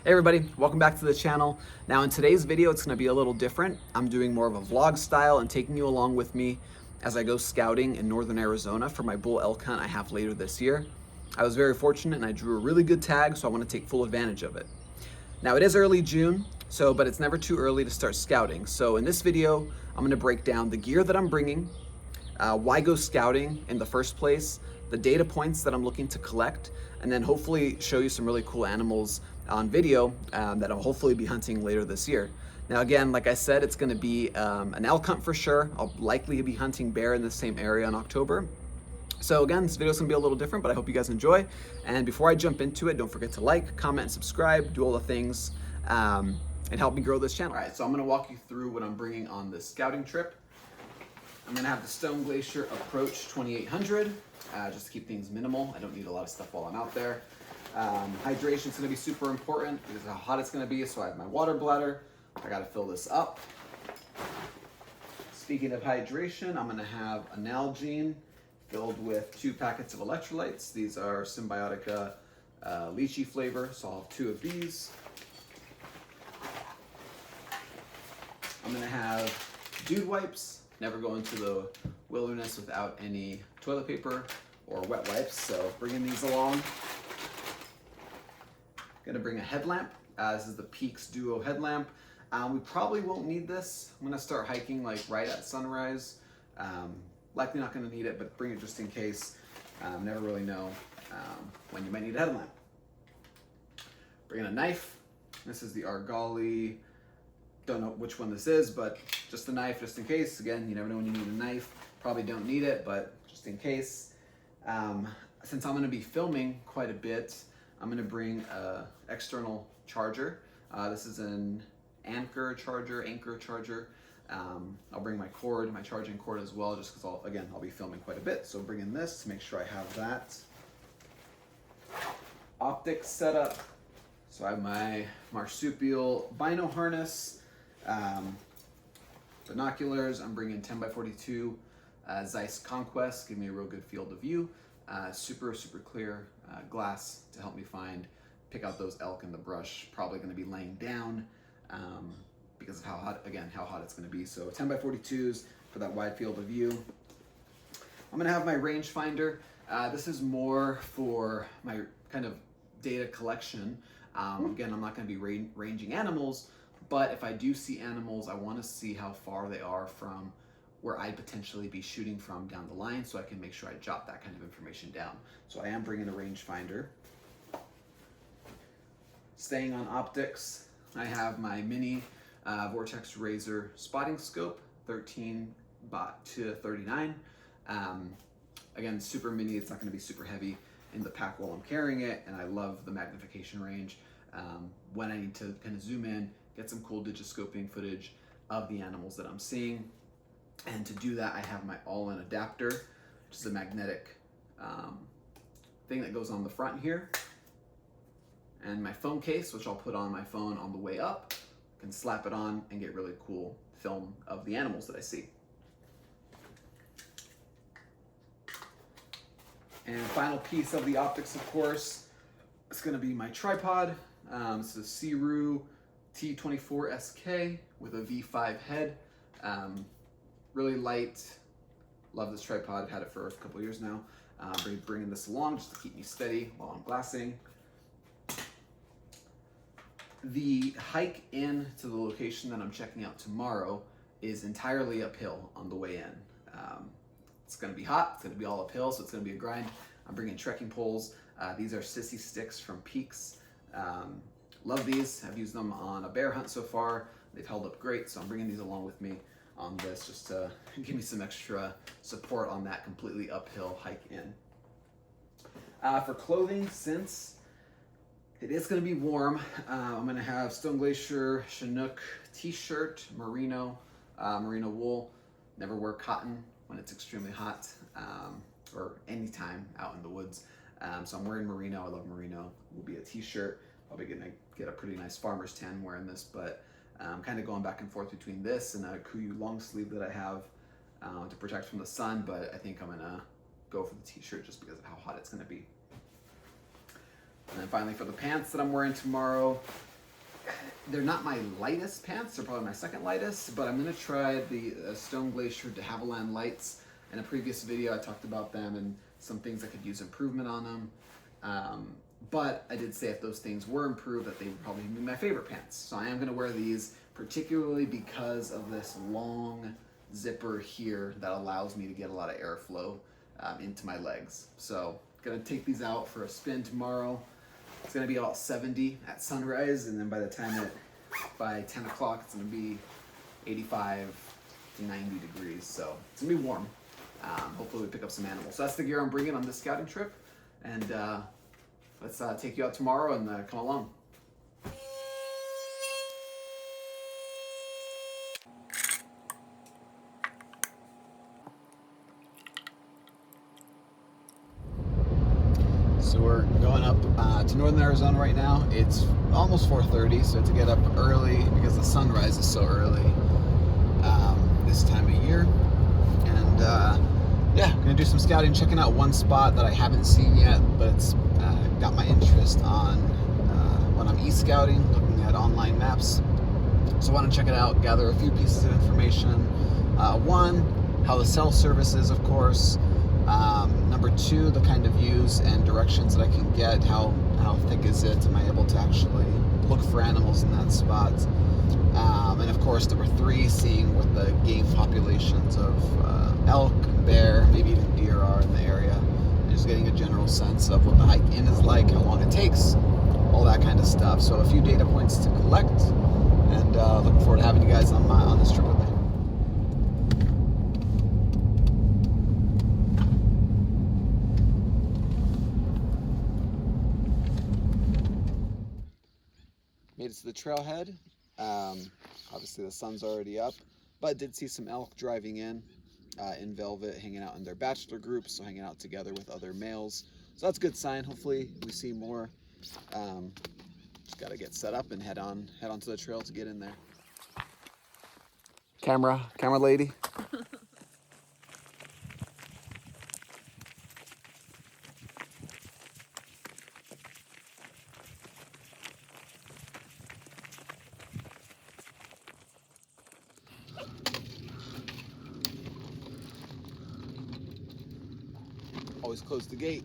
Hey everybody, welcome back to the channel. Now in today's video, it's gonna be a little different. I'm doing more of a vlog style and taking you along with me as I go scouting in northern Arizona for my bull elk hunt I have later this year. I was very fortunate and I drew a really good tag, so I wanna take full advantage of it. Now it is early June, but it's never too early to start scouting. So in this video, I'm gonna break down the gear that I'm bringing, why go scouting in the first place, the data points that I'm looking to collect, and then hopefully show you some really cool animals on video that I'll hopefully be hunting later this year. Now again, like I said, it's gonna be an elk hunt for sure. I'll likely be hunting bear in the same area in October. So again, this video is gonna be a little different, but I hope you guys enjoy. And before I jump into it, don't forget to like, comment, and subscribe, do all the things, and help me grow this channel. All right, so I'm gonna walk you through what I'm bringing on this scouting trip. I'm gonna have the Stone Glacier Approach 2800, just to keep things minimal. I don't need a lot of stuff while I'm out there. Hydration is gonna be super important because of how hot it's gonna be, so I have my water bladder. I gotta fill this up. Speaking of hydration, I'm gonna have a Nalgene filled with 2 packets of electrolytes. These are Symbiotica lychee flavor, so I'll have 2 of these. I'm gonna have dude wipes. Never go into the wilderness without any toilet paper or wet wipes, so bringing these along. Gonna bring a headlamp. This is the Peaks Duo headlamp. We probably won't need this. I'm gonna start hiking like right at sunrise. Likely not gonna need it, but bring it just in case. Never really know when you might need a headlamp. Bringing a knife. This is the Argali. Don't know which one this is, but just a knife just in case. Again, you never know when you need a knife. Probably don't need it, but just in case. Since I'm gonna be filming quite a bit, I'm gonna bring an external charger. This is an Anker charger. I'll bring my cord, my charging cord as well, just because I'll be filming quite a bit. So bringing this to make sure I have that. Optics setup. So I have my marsupial bino harness. Binoculars, I'm bringing 10x42 Zeiss Conquest, give me a real good field of view. Super clear glass to help me pick out those elk in the brush. Probably gonna be laying down because of how hot it's gonna be. So 10x42s for that wide field of view. I'm gonna have my rangefinder. This is more for my kind of data collection. Again, I'm not gonna be ranging animals, but if I do see animals, I wanna see how far they are from where I'd potentially be shooting from down the line, so I can make sure I jot that kind of information down. So I am bringing a rangefinder. Staying on optics, I have my mini Vortex Razor spotting scope, 13x39. Again, super mini, it's not gonna be super heavy in the pack while I'm carrying it, and I love the magnification range. When I need to kind of zoom in, get some cool digiscoping footage of the animals that I'm seeing. And to do that, I have my all-in adapter, which is a magnetic thing that goes on the front here. And my phone case, which I'll put on my phone on the way up, can slap it on and get really cool film of the animals that I see. And final piece of the optics, of course, it's gonna be my tripod. This is a Sirui T24 SK with a V5 head. Really light. Love this tripod. I've had it for a couple years now. Bringing this along just to keep me steady while I'm glassing. The hike in to the location that I'm checking out tomorrow is entirely uphill on the way in. It's gonna be hot, it's gonna be all uphill, so it's gonna be a grind. I'm bringing trekking poles. These are Sissy Sticks from Peaks. Love these, I've used them on a bear hunt so far. They've held up great, so I'm bringing these along with me on this just to give me some extra support on that completely uphill hike in. For clothing, since it is gonna be warm, I'm gonna have Stone Glacier Chinook t-shirt, merino wool. Never wear cotton when it's extremely hot, or anytime out in the woods. So I'm wearing merino, I love merino. Will be a t-shirt. Probably gonna get a pretty nice farmer's tan wearing this, but I'm kind of going back and forth between this and a Kuiu long sleeve that I have to protect from the sun, but I think I'm gonna go for the t-shirt just because of how hot it's gonna be. And then finally for the pants that I'm wearing tomorrow, They're not my lightest pants, they're probably my second lightest, but I'm gonna try the Stone Glacier de Havilland lights. In a previous video, I talked about them and some things I could use improvement on them. But I did say if those things were improved, that they would probably be my favorite pants. So I am gonna wear these, particularly because of this long zipper here that allows me to get a lot of airflow into my legs. So gonna take these out for a spin tomorrow. It's gonna be about 70 at sunrise, and then by 10 o'clock, it's gonna be 85 to 90 degrees. So it's gonna be warm. Hopefully we pick up some animals. So that's the gear I'm bringing on this scouting trip. And let's take you out tomorrow and come along. So we're going up to northern Arizona right now. It's almost 4:30, so to get up early because the sunrise is so early this time of year. And yeah, gonna do some scouting, checking out one spot that I haven't seen yet, but it's got my interest on when I'm e-scouting, looking at online maps. So I want to check it out, gather a few pieces of information. One, how the cell service is, of course. Number two, the kind of views and directions that I can get. How thick is it? Am I able to actually look for animals in that spot? And of course, number three, seeing what the game populations of elk, bear, maybe even deer are in the area. And just getting a general sense of what the hike in is like, how long it takes, all that kind of stuff. So a few data points to collect, and looking forward to having you guys on this trip with me. Made it to the trailhead. Obviously the sun's already up, but did see some elk driving in velvet, hanging out in their bachelor groups, so hanging out together with other males. So that's a good sign. Hopefully we see more. Just got to get set up and head onto the trail to get in there. Camera lady. Always close the gate.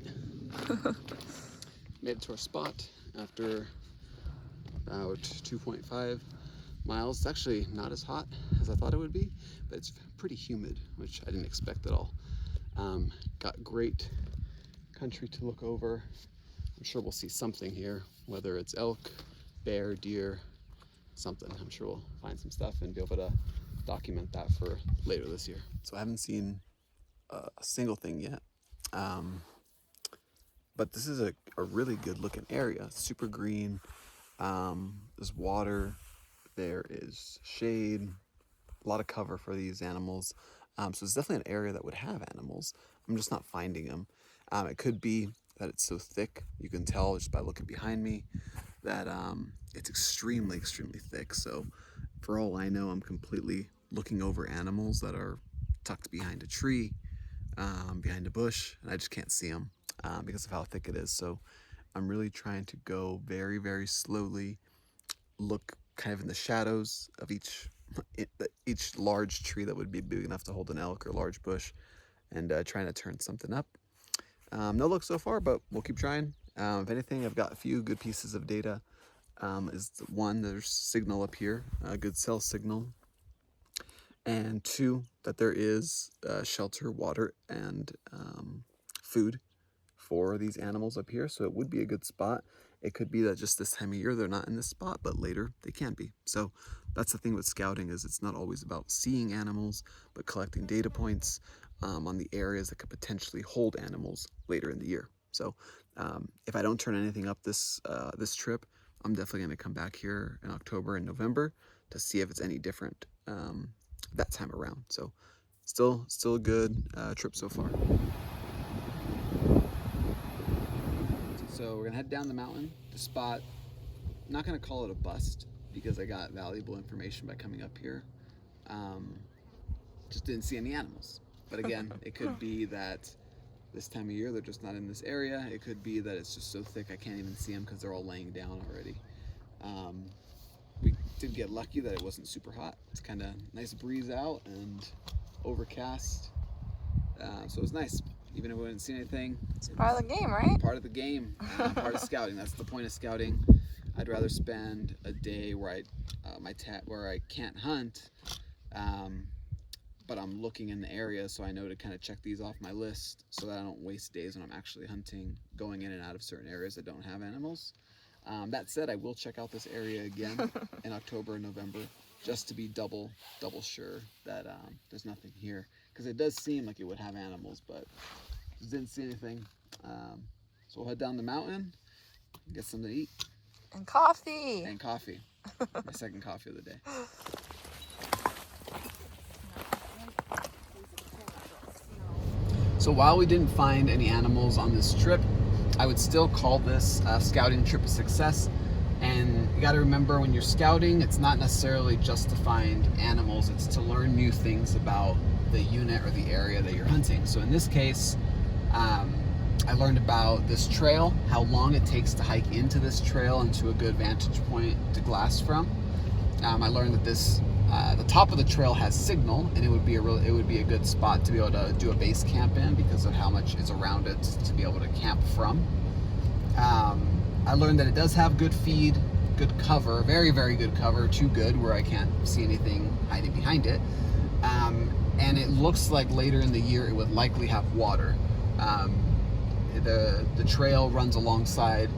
Made it to our spot after about 2.5 miles. It's actually not as hot as I thought it would be, but it's pretty humid, which I didn't expect at all. Got great country to look over. I'm sure we'll see something here, whether it's elk, bear, deer, something. I'm sure we'll find some stuff and be able to document that for later this year. So I haven't seen a single thing yet. But this is a really good looking area. It's super green. There's water. There is shade. A lot of cover for these animals. So it's definitely an area that would have animals. I'm just not finding them. It could be that it's so thick. You can tell just by looking behind me that it's extremely, extremely thick. So for all I know, I'm completely looking over animals that are tucked behind a tree, behind a bush, and I just can't see them because of how thick it is. So I'm really trying to go very, very slowly, look kind of in the shadows of each large tree that would be big enough to hold an elk or large bush, and trying to turn something up. No luck so far, but we'll keep trying. If anything, I've got a few good pieces of data. Is one, there's signal up here, a good cell signal. And two, that there is shelter, water, and food for these animals up here. So it would be a good spot. It could be that just this time of year they're not in this spot, but later they can be. So that's the thing with scouting, is it's not always about seeing animals, but collecting data points on the areas that could potentially hold animals later in the year. So if I don't turn anything up this trip, I'm definitely going to come back here in October and November to see if it's any different that time around. So still a good trip so far. So we're gonna head down the mountain. The spot, I'm not gonna call it a bust because I got valuable information by coming up here. Just didn't see any animals. But again, it could be that this time of year they're just not in this area. It could be that it's just so thick I can't even see them because they're all laying down already. did get lucky that it wasn't super hot. It's kind of nice breeze out and overcast, so it was nice. Even if we didn't see anything, it's part of the game, right? Part of the game, part of scouting. That's the point of scouting. I'd rather spend a day where I can't hunt, but I'm looking in the area, so I know to kind of check these off my list, so that I don't waste days when I'm actually hunting, going in and out of certain areas that don't have animals. That said, I will check out this area again in October and November, just to be double sure that there's nothing here, because it does seem like it would have animals, but didn't see anything. So we'll head down the mountain, get something to eat. And coffee. And coffee. My second coffee of the day. So while we didn't find any animals on this trip, I would still call this scouting trip a success. And you got to remember, when you're scouting, it's not necessarily just to find animals, it's to learn new things about the unit or the area that you're hunting. So in this case, I learned about this trail, how long it takes to hike into this trail and to a good vantage point to glass from. I learned that the top of the trail has signal, and it would be a good spot to be able to do a base camp in because of how much is around it to be able to camp from. I learned that it does have good feed, good cover, very, very good cover, too good where I can't see anything hiding behind it. And it looks like later in the year it would likely have water. The trail runs alongside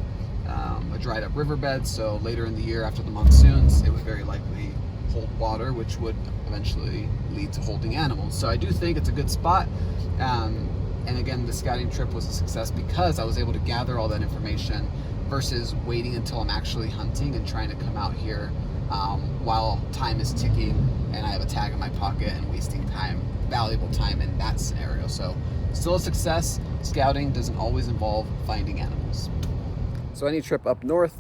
a dried up riverbed, so later in the year after the monsoons, it would very likely hold water, which would eventually lead to holding animals. So I do think it's a good spot. And again, the scouting trip was a success because I was able to gather all that information versus waiting until I'm actually hunting and trying to come out here while time is ticking and I have a tag in my pocket and wasting time, valuable time in that scenario. So still a success. Scouting doesn't always involve finding animals. So any trip up north,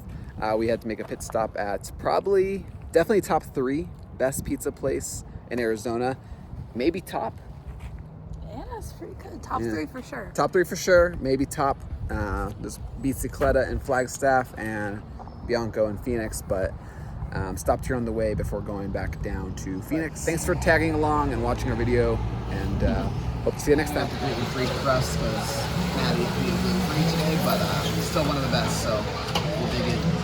we had to make a pit stop at definitely top 3 best pizza place in Arizona, maybe top. Yeah, that's pretty good. Top 3 for sure. Top 3 for sure, maybe top. There's Bicicleta in Flagstaff and Bianco in Phoenix, but stopped here on the way before going back down to Phoenix. Thanks for tagging along and watching our video, and hope to see you next time. Gluten-free crust because Maddie being gluten-free today, but still one of the best, so we'll dig in.